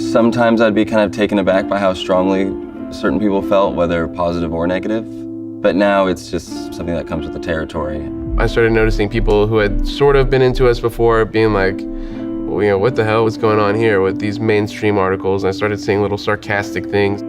Sometimes I'd be kind of taken aback by how strongly certain people felt, whether positive or negative. But now it's just something that comes with the territory. I started noticing people who had sort of been into us before being like, well, you know, what the hell was going on here with these mainstream articles? And I started seeing little sarcastic things.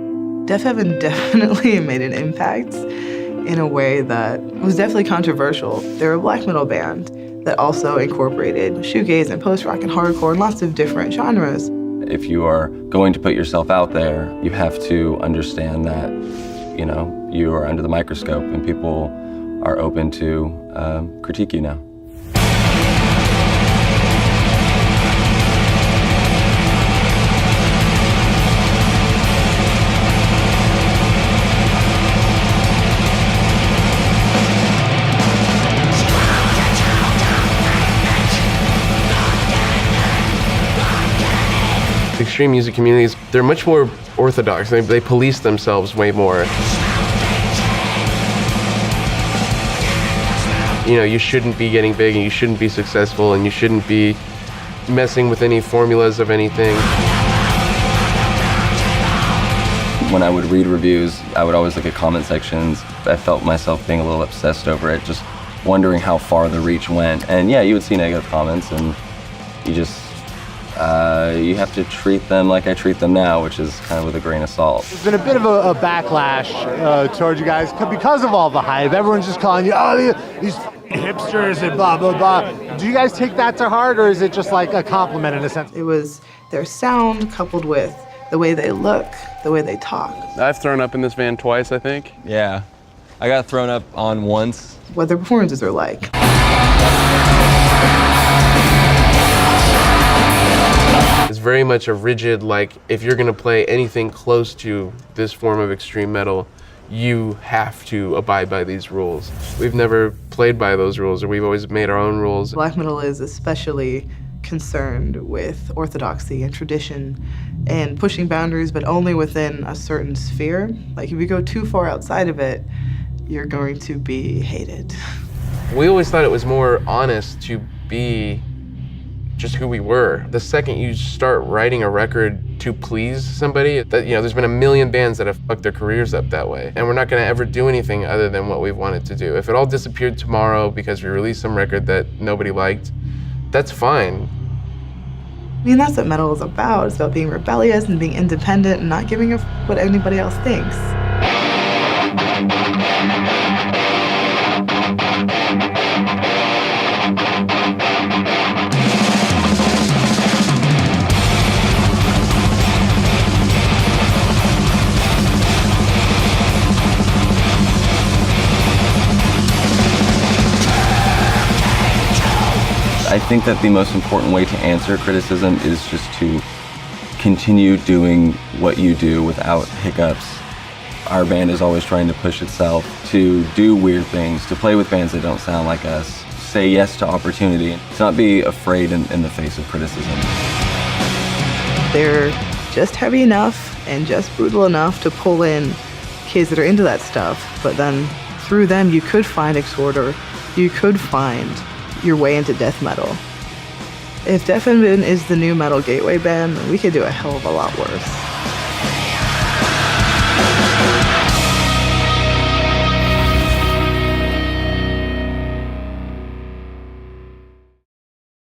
Deafheaven definitely made an impact in a way that was definitely controversial. They're a black metal band that also incorporated shoegaze and post-rock and hardcore and lots of different genres. If you are going to put yourself out there, you have to understand that, you know, you are under the microscope and people are open to critique you now. Extreme music communities, they're much more orthodox. They police themselves way more. You know, you shouldn't be getting big and you shouldn't be successful and you shouldn't be messing with any formulas of anything. When I would read reviews, I would always look at comment sections. I felt myself being a little obsessed over it, just wondering how far the reach went. And yeah, you would see negative comments and you just, you have to treat them like I treat them now, which is kind of with a grain of salt. There's been a bit of a backlash towards you guys because of all the hype. Everyone's just calling you, oh, these hipsters and blah, blah, blah. Do you guys take that to heart, or is it just like a compliment in a sense? It was their sound coupled with the way they look, the way they talk. I've thrown up in this van twice, I think. Yeah, I got thrown up on once. What their performances are like. It's very much a rigid, like, if you're gonna play anything close to this form of extreme metal, you have to abide by these rules. We've never played by those rules, or we've always made our own rules. Black metal is especially concerned with orthodoxy and tradition and pushing boundaries, but only within a certain sphere. Like, if you go too far outside of it, you're going to be hated. We always thought it was more honest to be just who we were. The second you start writing a record to please somebody, that, you know, there's been a million bands that have fucked their careers up that way. And we're not gonna ever do anything other than what we've wanted to do. If it all disappeared tomorrow because we released some record that nobody liked, that's fine. I mean, that's what metal is about. It's about being rebellious and being independent and not giving a f what anybody else thinks. I think that the most important way to answer criticism is just to continue doing what you do without hiccups. Our band is always trying to push itself to do weird things, to play with bands that don't sound like us, say yes to opportunity, to not be afraid in the face of criticism. They're just heavy enough and just brutal enough to pull in kids that are into that stuff, but then through them you could find Exhorter, you could find your way into death metal. If Deafheaven is the new metal gateway band, we could do a hell of a lot worse.